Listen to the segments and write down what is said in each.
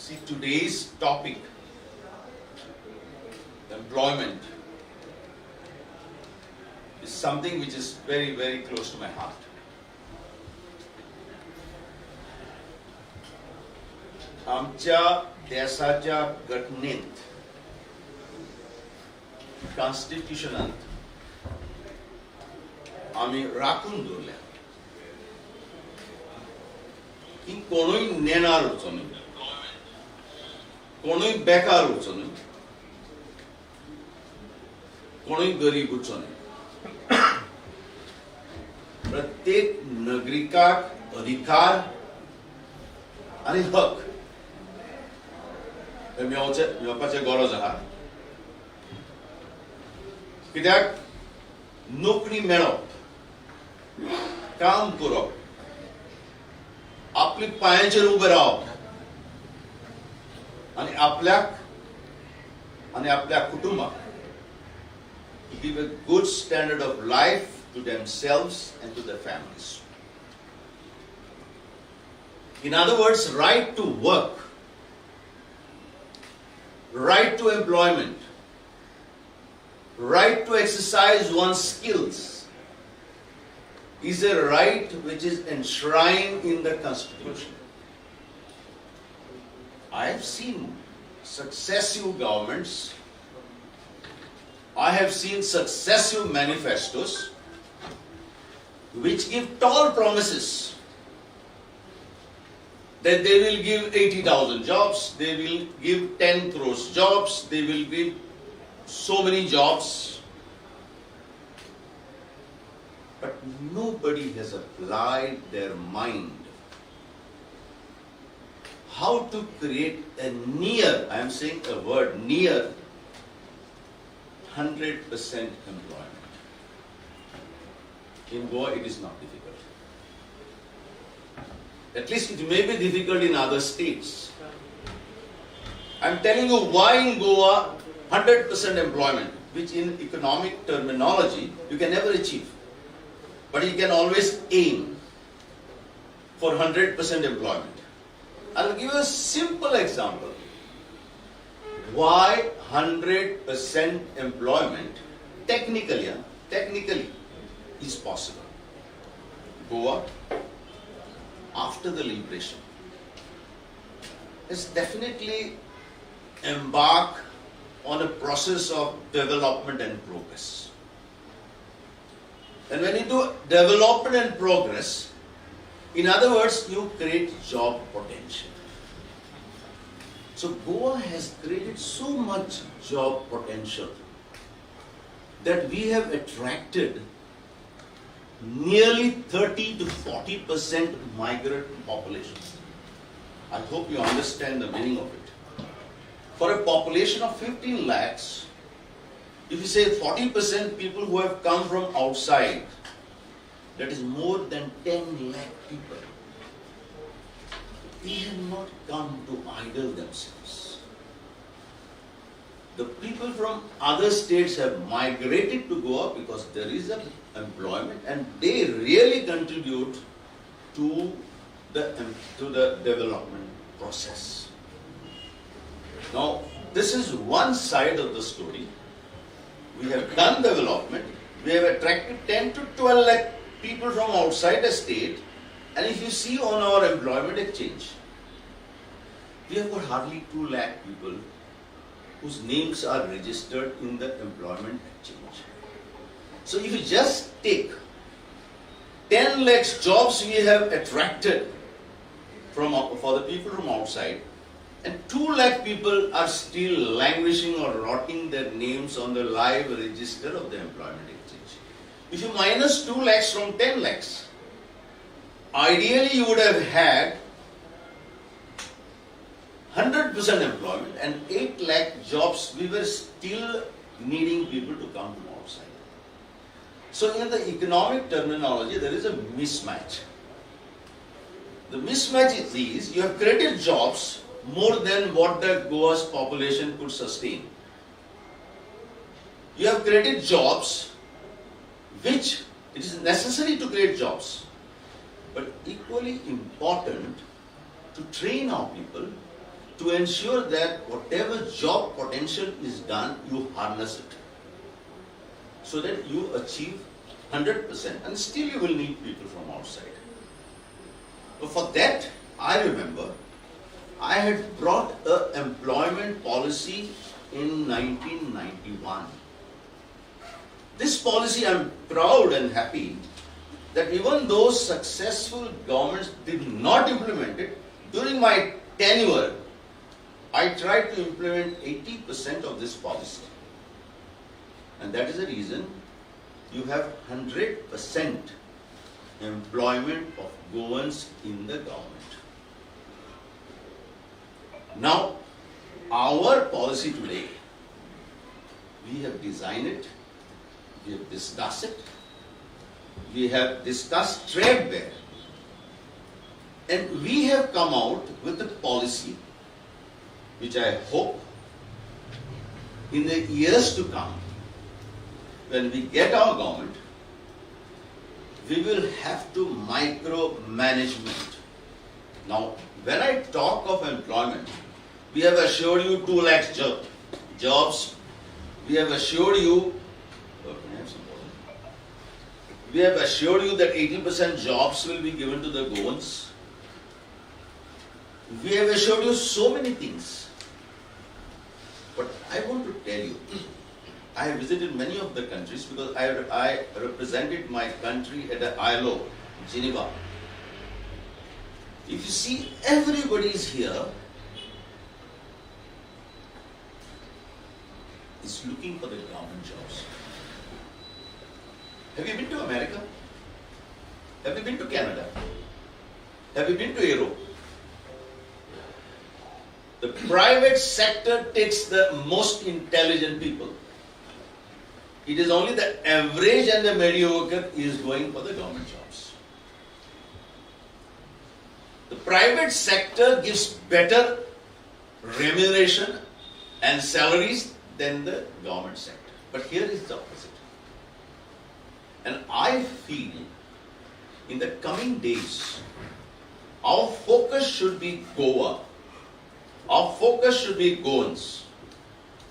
See, today's topic, employment, is something which is very, very close to my heart. आमच्या देशाच्या घटनेत, कॉन्स्टिट्यूशनात आम्ही राखून दवरल्या की कोणूय नेणार उरचो न्ही, कोणूय बेकार उरचो न्ही, कोणूय गरीब उरचो न्ही. प्रत्येक नागरिकाक अधिकार आणि हक मेळपाची गरज आहा. कित्याक नोकरी मेळप, काम करप, आपल्या पांयाचेर उबें रावप आणि आपल्याक आणि आपल्या कुटुंबाक to give a good standard of life to themselves and to their families. In other words, right to work, right to employment, right to exercise one's skills is a right which is enshrined in the Constitution. I have seen successive governments, I have seen successive manifestos which give tall promises that they will give 80,000 jobs, they will give 10 crores jobs, they will give so many jobs. But nobody has applied their mind how to create a near, I am saying a word, near 100% employment. In Goa, it is not difficult. At least it may be difficult in other states. I am telling you why in Goa 100% employment, which in economic terminology you can never achieve. But you can always aim for 100% employment. I'll give you a simple example. Why 100% employment technically is possible. Goa, after the liberation, has definitely embarked on a process of development and progress. And when you do development and progress, in other words, you create job potential. So Goa has created so much job potential that we have attracted nearly 30 to 40% migrant population. I hope you understand the meaning of it. For a population of 15 lakhs, if you say 40% people who have come from outside, that is more than 10 lakh people. They have not come to idle themselves. The people from other states have migrated to Goa because there is an employment and they really contribute to the development process. Now, this is one side of the story. We have done development, we have attracted 10 to 12 lakh people from outside the state, and if you see on our employment exchange, we have got hardly 2 lakh people whose names are registered in the employment exchange. So if you just take 10 lakhs jobs we have attracted for the people from outside, and 2 lakh people are still languishing or rotting their names on the live register of the employment exchange. If you minus 2 lakhs from 10 lakhs, ideally you would have had 100% employment and 8 lakh jobs. We were still needing people to come from outside. So in the economic terminology, there is a mismatch. The mismatch is these: you have created jobs more than what the Goa's population could sustain. You have created jobs which it is necessary to create jobs, but equally important to train our people to ensure that whatever job potential is done, you harness it. So that you achieve 100% and still you will need people from outside. But for that, I remember, I had brought an employment policy in 1991. This policy, I'm proud and happy that even though successful governments did not implement it, during my tenure, I tried to implement 80% of this policy. And that is the reason you have 100% employment of Goans in the government. Now, our policy today, we have designed it, we have discussed it, we have discussed trade there, and we have come out with a policy which I hope in the years to come, when we get our government, we will have to micromanagement. Now, when I talk of employment, we have assured you 2 lakh jobs. We have assured you, that 80% jobs will be given to the Goans. We have assured you so many things. But I want to tell you, I have visited many of the countries because I represented my country at the ILO, Geneva. If you see, everybody is here is looking for the government jobs. Have you been to America? Have you been to Canada? Have you been to Europe? The private sector takes the most intelligent people. It is only the average and the mediocre is going for the government jobs. The private sector gives better remuneration and salaries than the government sector. But here is the opposite. And I feel in the coming days, our focus should be Goa. Our focus should be Goans.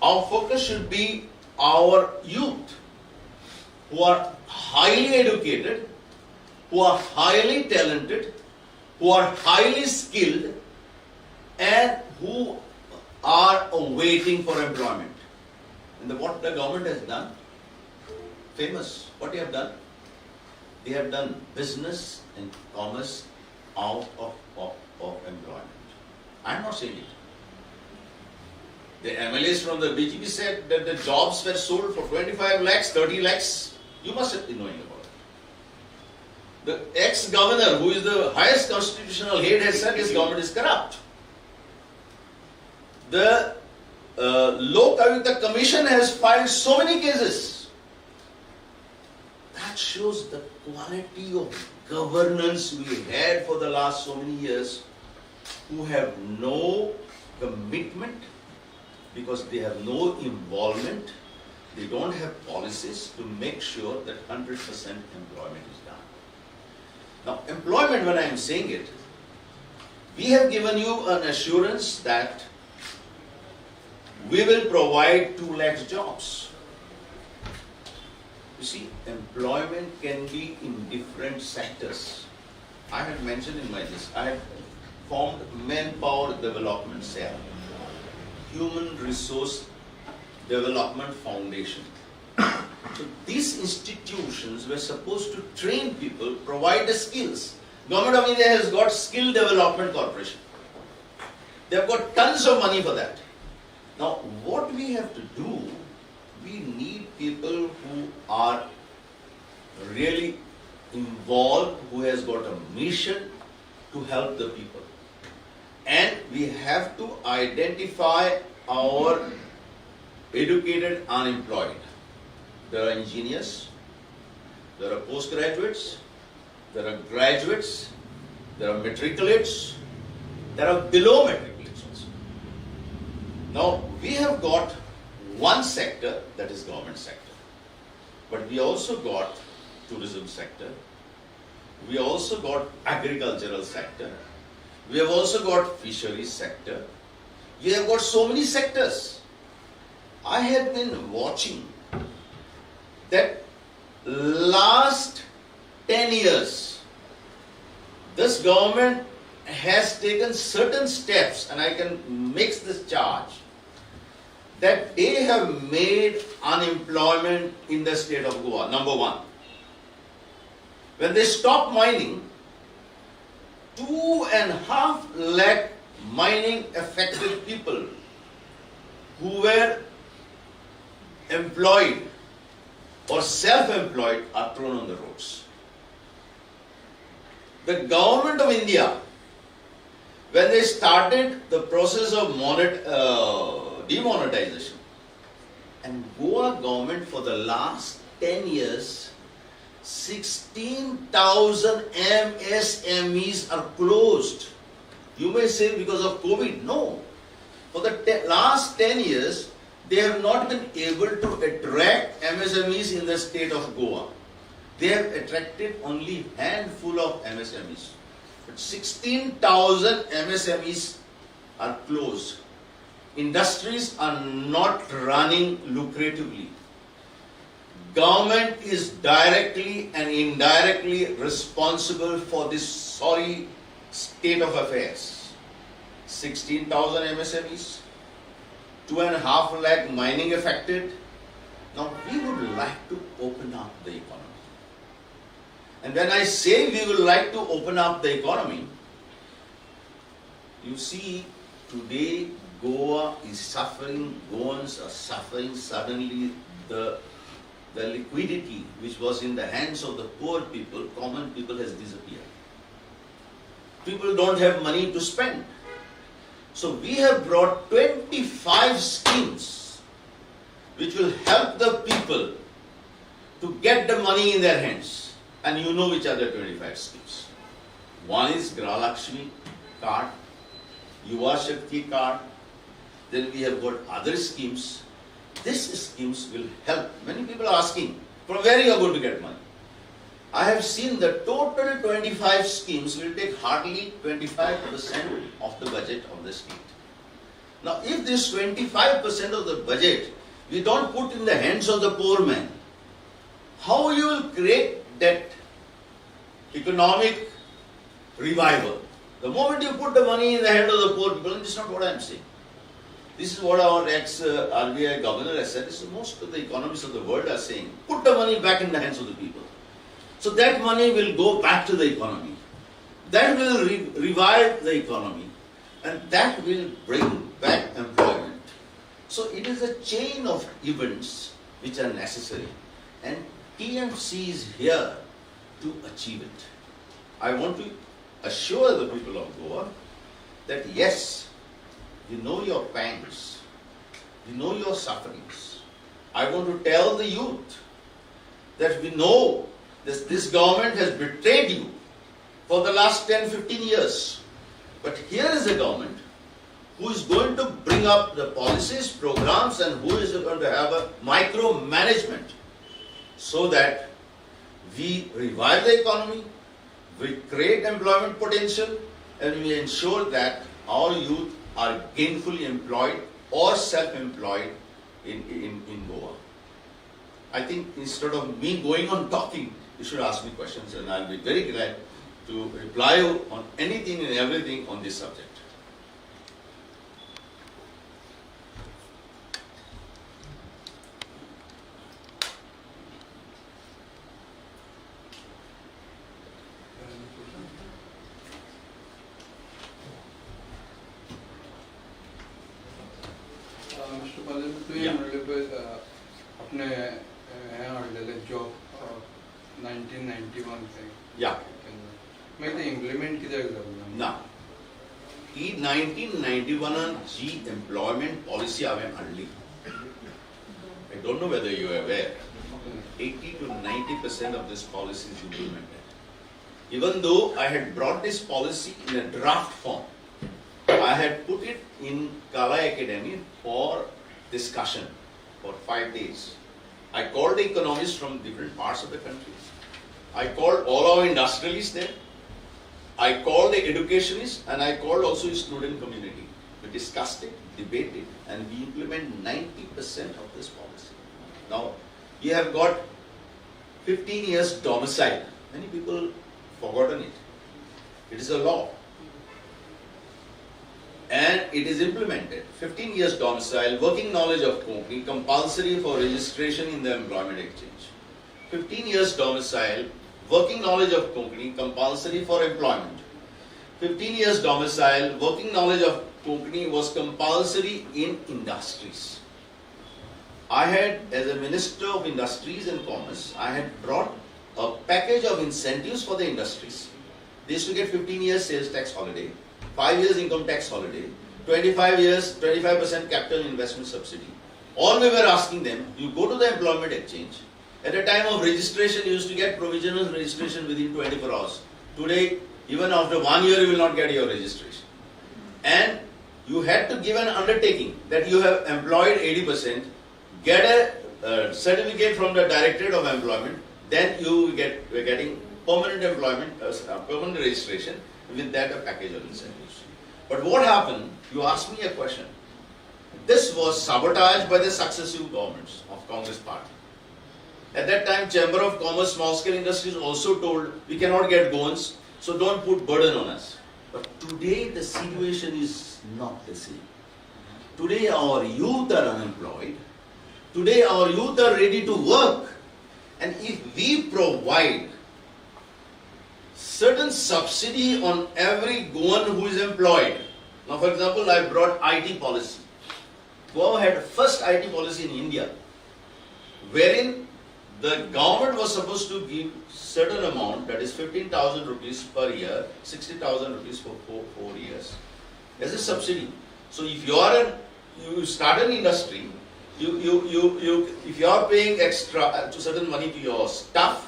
Our focus should be our youth who are highly educated, who are highly talented, who are highly skilled, and who are waiting for employment. And what the government has done, famous, what they have done? They have done business and commerce out of employment. I am not saying it. The MLAs from the BJP said that the jobs were sold for 25 lakhs, 30 lakhs. You must have been knowing about it. The ex-governor, who is the highest constitutional head, has said his government is corrupt. The Lok Ayuktha Commission has filed so many cases. That shows the quality of governance we had for the last so many years, who have no commitment, because they have no involvement, they don't have policies to make sure that 100% employment is done. Now, employment, when I am saying it, we have given you an assurance that we will provide 2 lakh jobs. You see, employment can be in different sectors. I had mentioned in my list, I have formed Manpower Development Cell, Human Resource Development Foundation. So these institutions were supposed to train people, provide the skills. Government of India has got Skill Development Corporation. They have got tons of money for that. Now, what we have to do, we need people who are really involved, who has got a mission to help the people. And we have to identify our educated unemployed. There are engineers, there are postgraduates, there are graduates, there are matriculates, there are below matriculates also. Now, we have got one sector, that is government sector. But we also got tourism sector. We also got agricultural sector. We have also got fisheries sector. We have got so many sectors. I have been watching that last 10 years, this government has taken certain steps, and I can mix this charge, that they have made unemployment in the state of Goa, number one. When they stopped mining, 2.5 lakh mining affected people who were employed or self-employed are thrown on the roads. The government of India, when they started the process of demonetization, and Goa government for the last 10 years, 16,000 MSMEs are closed. You may say because of COVID. No. For the last 10 years, they have not been able to attract MSMEs in the state of Goa. They have attracted only handful of MSMEs. But 16,000 MSMEs are closed. Industries are not running lucratively. Government is directly and indirectly responsible for this sorry state of affairs. 16,000 MSMEs, 2.5 lakh mining affected. Now we would like to open up the economy. And when I say we would like to open up the economy, you see today Goa is suffering, Goans are suffering suddenly the liquidity which was in the hands of the poor people, common people, has disappeared. People don't have money to spend. So we have brought 25 schemes which will help the people to get the money in their hands. And you know which are the 25 schemes. One is Gralakshmi card, Yuva Shakti card, then we have got other schemes. These schemes will help. Many people are asking, from where you are going to get money? I have seen the total 25 schemes will take hardly 25% of the budget of the state. Now, if this 25% of the budget we don't put in the hands of the poor man, how you will create that economic revival? The moment you put the money in the hand of the poor people, and this is not what I am saying. This is what our ex-RBI governor has said. This is most of the economists of the world are saying. Put the money back in the hands of the people. So that money will go back to the economy. That will revive the economy. And that will bring back employment. So it is a chain of events which are necessary. And TMC is here to achieve it. I want to assure the people of Goa that yes, we know your pangs, we know your sufferings. I want to tell the youth that we know that this government has betrayed you for the last 10-15 years. But here is a government who is going to bring up the policies, programs, and who is going to have a micromanagement so that we revive the economy, we create employment potential, and we ensure that our youth are gainfully employed or self-employed in Goa. I think instead of me going on talking, you should ask me questions, and I'll be very glad to reply on anything and everything on this subject. Mr. Faleiro, तुम्ही म्हणले आपने यहाँ हाडलेले job 1991 चे. Yeah. मागीर ते implement कित्याक जालें ना? ही 1991 जी employment policy हांवें हाडली. I don't know whether you are aware. 80 to 90% of this policy is implemented. Even though I had brought this policy in a draft form, I had put it in Kala Academy for discussion for 5 days. I called the economists from different parts of the country. I called all our industrialists there. I called the educationists, and I called also the student community. We discussed it, debated, and we implement 90% of this policy. Now, we have got 15 years domicile. Many people forgotten it. It is a law. And it is implemented. 15 years domicile, working knowledge of company, compulsory for registration in the employment exchange. 15 years domicile, working knowledge of company, compulsory for employment. 15 years domicile, working knowledge of company was compulsory in industries. I had, as a Minister of Industries and Commerce, I had brought a package of incentives for the industries. They used to get 15 years sales tax holiday, 5 years income tax holiday, 25 years, 25% capital investment subsidy. All we were asking them, you go to the employment exchange. At the time of registration, you used to get provisional registration within 24 hours. Today, even after 1 year, you will not get your registration. And you had to give an undertaking that you have employed 80%, get a certificate from the Directorate of Employment, then you were getting permanent employment, permanent registration, with that a package of incentives. But what happened? You asked me a question. This was sabotaged by the successive governments of Congress Party. At that time, Chamber of Commerce, Small Scale Industries also told, we cannot get loans, so don't put burden on us. But today the situation is not the same. Today our youth are unemployed. Today our youth are ready to work. And if we provide certain subsidy on every Goan who is employed. Now, for example, I brought IT policy. Goa had first IT policy in India, wherein the government was supposed to give certain amount, that is 15,000 rupees per year, 60,000 rupees for 4 years, as a subsidy. So if you start an industry, if you are paying extra certain money to your staff,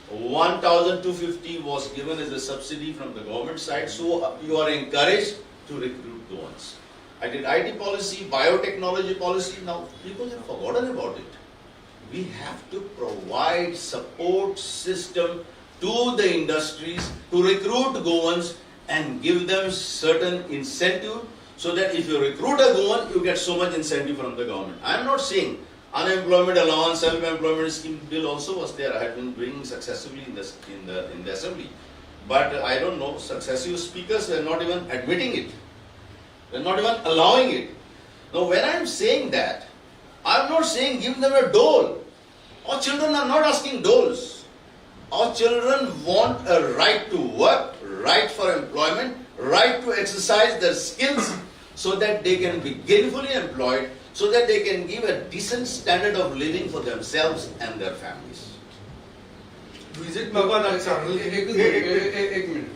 1,250 was given as a subsidy from the government side, so you are encouraged to recruit Goans. I did IT policy, biotechnology policy, now people have forgotten about it. We have to provide support system to the industries to recruit Goans and give them certain incentive so that if you recruit a Goan, you get so much incentive from the government. I am not saying unemployment allowance, self-employment scheme bill also was there. I had been doing successfully in the assembly. But I don't know, successive speakers were not even admitting it. They are not even allowing it. Now when I am saying that, I am not saying give them a dole. Our children are not asking doles. Our children want a right to work, right for employment, right to exercise their skills so that they can be gainfully employed, so that they can give a decent standard of living for themselves and their families. Visit Baba एक minute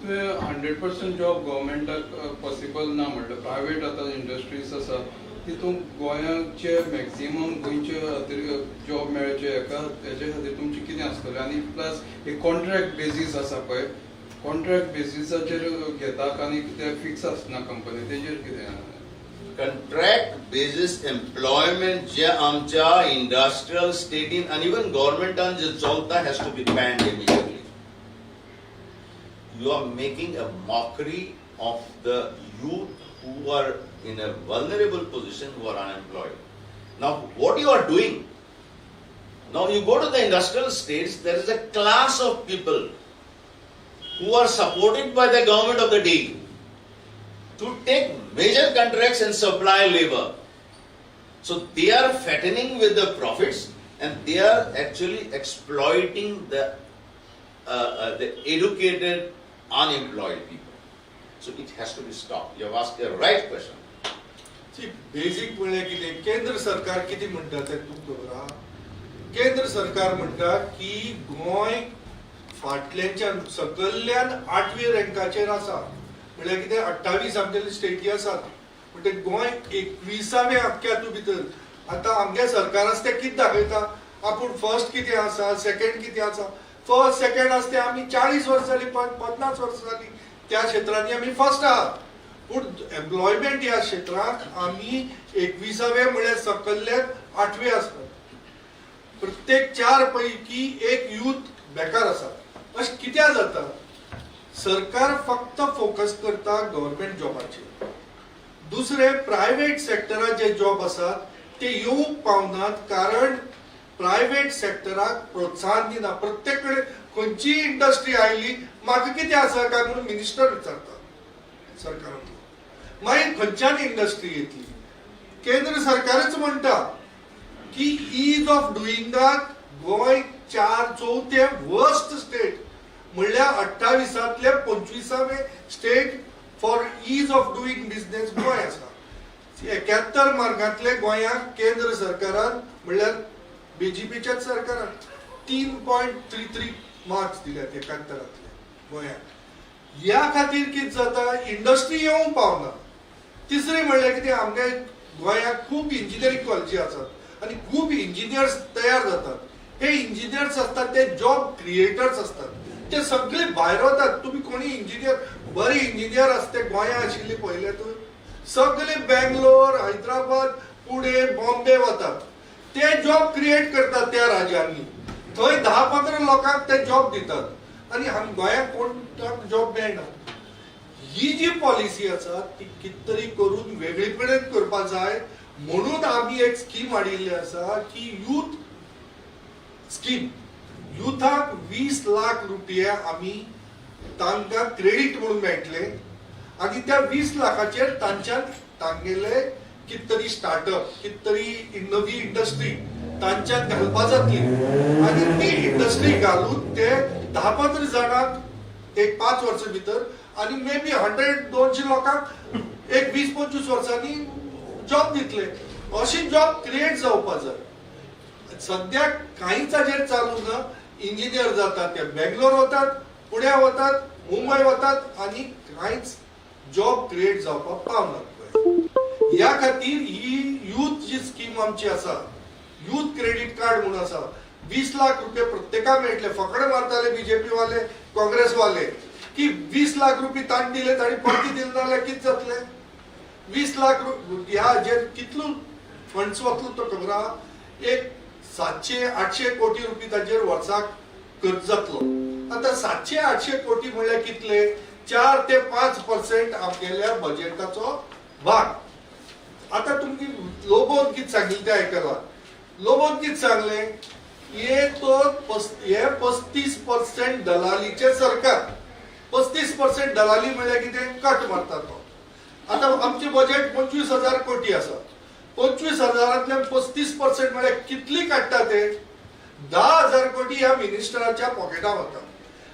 100% job गव्हर्मेंटाक possible ना म्हणल्यार private आतां industries आसा तितून गोंयाचे maximum गोंयचे खातीर job मेळचे हेजे खातीर तुमचें कितें आसतलें आनी प्लस एक कॉन्ट्रॅक्ट बेजीस आसा पळय कॉन्ट्रॅक्ट बेजिसाचेर घेतात आनी कितें फिक्स आसना कंपनी तेजेर कितें Contract basis employment जे आमच्या industrial state in and even government जे चलता has to be banned immediately. You are making a mockery of the youth who are in a vulnerable position, who are unemployed. Now what you are doing? Now you go to the industrial states, there is a class of people who are supported by the government of the day to take major contracts and supply labor. So they are fattening with the profits and they are actually exploiting the educated, unemployed people. So it has to be stopped. You have asked the right question. See, basic म्हणल्यार कितें केंद्र सरकार कितें म्हणटा तें तूं दवरा. केंद्र सरकार म्हणटा की गोंय फाटल्याच्यान सकयल्यान 8वी रँकाचेर आसा. म्हणल्यार कितें 28 आमगेले स्टेटी आसात म्हणजे गोंय 21व्या हातक्यातूं भितर आतां आमगे सरकार आसा तें कितें दाखयता आपूण फर्स्ट कितें आसा सेकंड कितें आसा फर्स्ट सेकंड आसा तें आमी 40 वर्सां जालीं 50 वर्सां जालीं त्या क्षेत्रांनी आमी फर्स्ट आहात पूण एम्प्लॉयमेंट ह्या क्षेत्रांत आमी 21व्या म्हळ्यार सकयल्यान 8वे आसतात प्रत्येक 4 पैकी एक यूथ बेकार आसा अशें कित्याक जाता सरकार फक्त फोकस करता गव्हर्नमेंट जॉबाचेर दुसरे प्रायव्हेट सेक्टरात जे जॉब असतात ते येऊक पावनात, कारण प्रायव्हेट सेक्टराक प्रोत्साहन दिना. प्रत्येक कडेन खंयची इंडस्ट्री आयली म्हाका कितें आसा काय म्हणून मिनिस्टर विचारता सरकारांतलो. मागीर खंयच्यान इंडस्ट्री येतली. केंद्र सरकारच म्हणटा की ईज ऑफ डुईंगाक गोंय चौथे वर्स्ट स्टेट म्हणल्यार 28तले 25वे state for ease of doing business गोंय आसा. 71 मार्कांतले गोंयाक केंद्र सरकारान म्हणल्यार बीजेपीच्याच सरकारान 3.33 मार्क्स दिल्यात 71तले गोंयाक. ह्या खातीर कितें जाता, इंडस्ट्री येवंक पावना. तिसरी म्हणल्यार कितें, आमगे गोंयाक खूब इंजिनियरींग कॉलेजी आसात आनी खूब इंजिनियर्स तयार जातात. हे इंजिनियर्स असतात ते जॉब क्रिएटर्स असतात. ते सगळे भायर वतात. तुम्ही कोणी इंजिनियर बरे इंजिनियर असते गोंया आशिल्ले पहिले तर सगळे बेंगलोर, हैदराबाद, पुणे, बॉम्बे वतात. ते जॉब क्रिएट करतात त्या राज्यांनी. थंय 10-15 लोकांक ते जॉब दितात आणि गोंयाक कोण जॉब मेळना. ही जी पॉलिसी आसा ती कितें करून वेगळीकडे करपाक जाय म्हणून आम्ही एक स्कीम हाडिल्ली आसा की यूथ स्कीम. युथाक 20 लाख रुपया आम्ही तांकां क्रेडिट म्हणून मेळटले आणि त्या 20 लाखाचेर तांच्यान तांगेले कितें तरी स्टार्टअप, कितें तरी नवी इंडस्ट्री तांच्यान घालपा जातली आणि ती इंडस्ट्री घालून ते 10-15 जाणांक एक 5 वर्सां भितर आणि मे बी 100-200 लोकांक एक 20-25 वर्सांनी जॉब दितले. अशी जॉब क्रिएट जावपाक जाय. सध्या काहीच हाजेर चालू ना. इंजिनियर जातात ते बेंगलोर वतात, पुण्या वतात, मुंबई वतात आणि काहीच जॉब क्रिएट जावपाक पावनात. ह्या खातीर ही यूथ जी स्कीम आमची आसा, यूथ क्रेडिट कार्ड म्हणून आसा, 20 लाख रुपये प्रत्येकाक मेळटले. फकड मारताले बीजेपी वाले, काँग्रेस वाले की 20 लाख रुपये तांणी दिले तांणी परती दिले नाल्यार कितें जातले. 20 लाख ह्या हाजेर कितलो फंड्स वतलो तो खबर आहा. एक 700-800 कोटी रुपये ताजेर वर्साक खर्च जातलो. आता 700-800 कोटी म्हणल्यार कितले, 4 ते 5% आमगेल्या बजेटाचो भाग. आता तुमची लोबोन कितें सांगिल्लें ते आयकलां. लोबोन कितें सांगलें, हे 35% दलालीचे सरकार. 35% दलाली म्हणल्यार कितें, कट मारता तो. आता आमचे बजेट 25,000 कोटी आसा. 25,000तल्यान 35% म्हणजे कितली काडटा ते, 10,000 कोटी ह्या मिनिस्टराच्या पॉकेटात वता.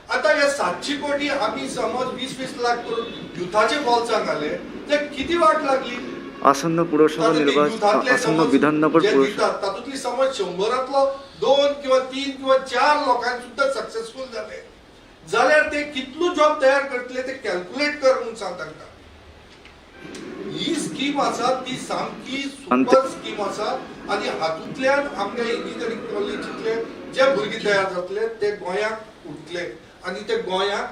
आता हे 700 कोटी आम्ही समज 20-20 लाख करून युथाचे बॉल्सांक घाले तर किती वाट लागली. आसन्न पुरसभा निर्वाचन आसन्न विधानसभा तातूंतली समज 100तलो 2 किंवा 3 किंवा 4 लोकांक सुद्धा सक्सेसफुल झाले जाल्यार ते कितलो जॉब तयार करतले ते कॅल्क्युलेट कर म्हणून सांग तांकां. ही स्कीम आसा ती सामकी सुपर स्कीम आसा आणि हातूंतल्यान आमच्या इंजिनियरींग कॉलेजीतले जे भुरगे तयार जातले ते गोंयाक उरतले आणि ते गोंयाक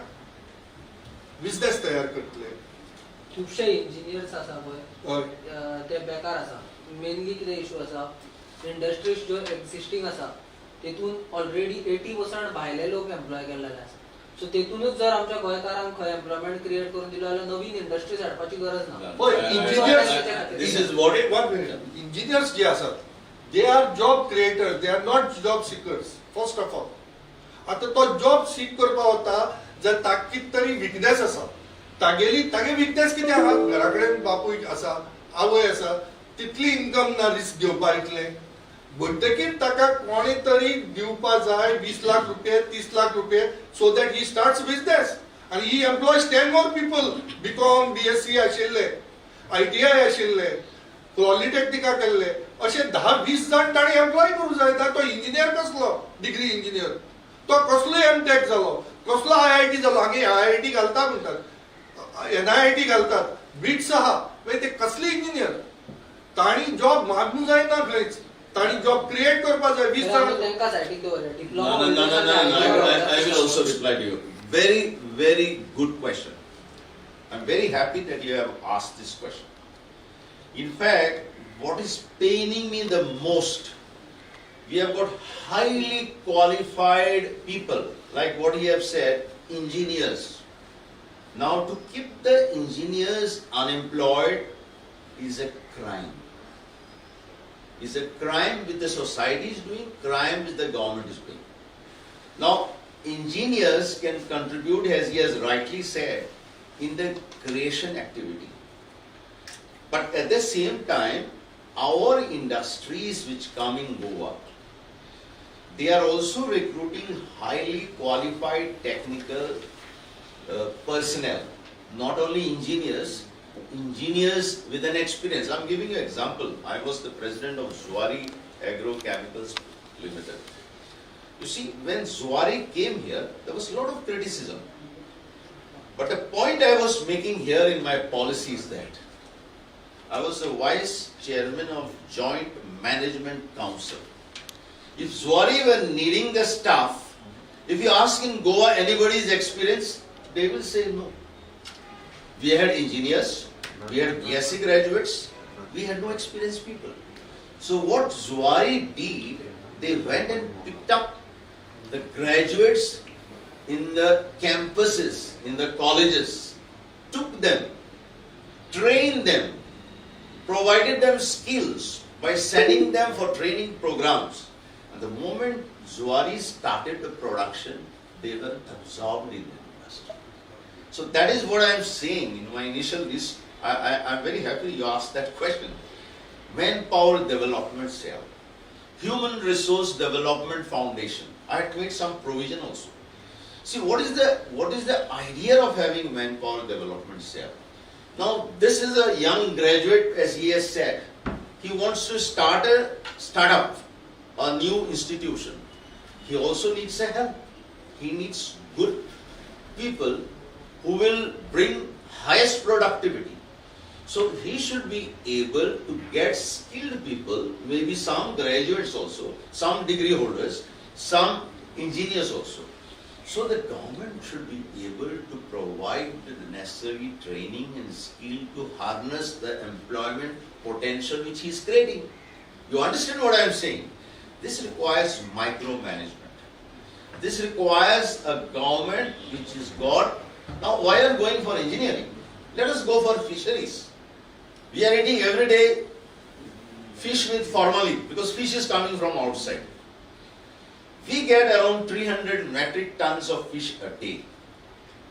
बिझनेस तयार करतले. खुबशे इंजिनियर्स आसा पळय ते बेकार आसा. मेनली कितें इशू आसा, इंडस्ट्रीज ज्यो एक्झिस्टिंग आसा तेतून ऑलरेडी 80% भायले लोक एम्प्लॉय केल्ले आसा. सो तेतूनच जर आमच्या गोंयकारांक खंय एम्प्लॉयमेंट क्रिएट करून दिलो जाल्यार नवीन इंडस्ट्रीज हाडपाची गरज ना. इंजिनियर्स जे आसात they are job creators, they are not job seekers. First of all आता तो जॉब सीक करपाक वता जर ताका कितें तरी विकनेस आसा, तागे विकनेस कितें आहा, घरा कडेन बापूय आसा, आवय आसा, तितली इन्कम ना रिस्क घेवपाक इतले. म्हणटकीर ताका कोणी तरी दिवपा जाय 20 लाख रुपये 30 लाख रुपये so that he starts business आणि he employs 10 more people. BCom, BSc आशिल्ले, ITI आशिल्ले, पॉलिटेक्निका केल्ले असे 10-20 जाण ताणी एम्प्लॉय करूं जाय. तो इंजिनियर कसलो, डिग्री इंजिनियर, तो कसलो MTech जालो, कसलो IIT जालो. हांगा IIT घालता म्हणटात, NIIT घालतात, बिट्स आहा, ते कसले इंजिनियर. ताणी जॉब मागूंक जायना खंयच, ताणी जॉब क्रिएट करपाक जाय. 20 जाण तांकां सायडीक दवरले diploma. I will also reply to you. Very, very good question. I'm very happy that you have asked this question. In fact, what is paining me the most, we have got highly qualified people, like what you have said, engineers. Now to keep the engineers unemployed is a crime. It's a crime which the society is doing, crime which the government is doing. Now, engineers can contribute, as he has rightly said, in the creation activity. But at the same time, our industries which come in Goa, they are also recruiting highly qualified technical personnel, not only engineers, engineers with an experience. I'm giving you an example. I was the president of Zuari Agrochemicals Limited. You see, when Zuari came here, there was a lot of criticism. But the point I was making here in my policy is that I was the vice chairman of Joint Management Council. If Zuari were needing the staff, if you ask in Goa anybody's experience, they will say no. We had engineers, we had BSc graduates, we had no experienced people. So what Zuari did, they went and picked up the graduates in the campuses, in the colleges, took them, trained them, provided them skills by sending them for training programs. And the moment Zuari started the production, they were absorbed in the industry. So that is what I am saying in my initial list. I am very happy you asked that question. Manpower Development Cell, Human Resource Development Foundation. I had made some provision also. See, what is the idea of having Manpower Development Cell? Now, this is a young graduate, as he has said. He wants to start a startup, a new institution. He also needs a help. He needs good people who will bring highest productivity. So he should be able to get skilled people, maybe some graduates also, some degree holders, some engineers also. So the government should be able to provide the necessary training and skill to harness the employment potential which he is creating. You understand what I am saying? This requires micromanagement. This requires a government which is got. Now, why are we going for engineering? Let us go for fisheries. We are eating every day fish with formalin because fish is coming from outside. We get around 300 metric tons of fish a day.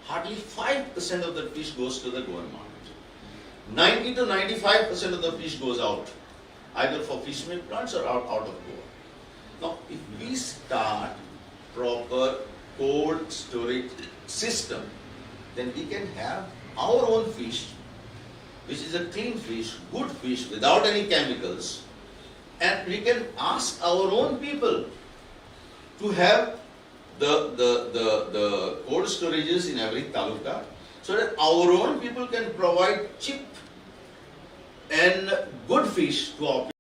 Hardly 5% of the fish goes to the Goan market. 90 to 95% of the fish goes out, either for fish meat plants or out of Goa. Now, if we start proper cold storage system, then we can have our own fish, which is a clean fish, good fish, without any chemicals, and we can ask our own people to have the cold storages in every taluka, so that our own people can provide cheap and good fish to our people.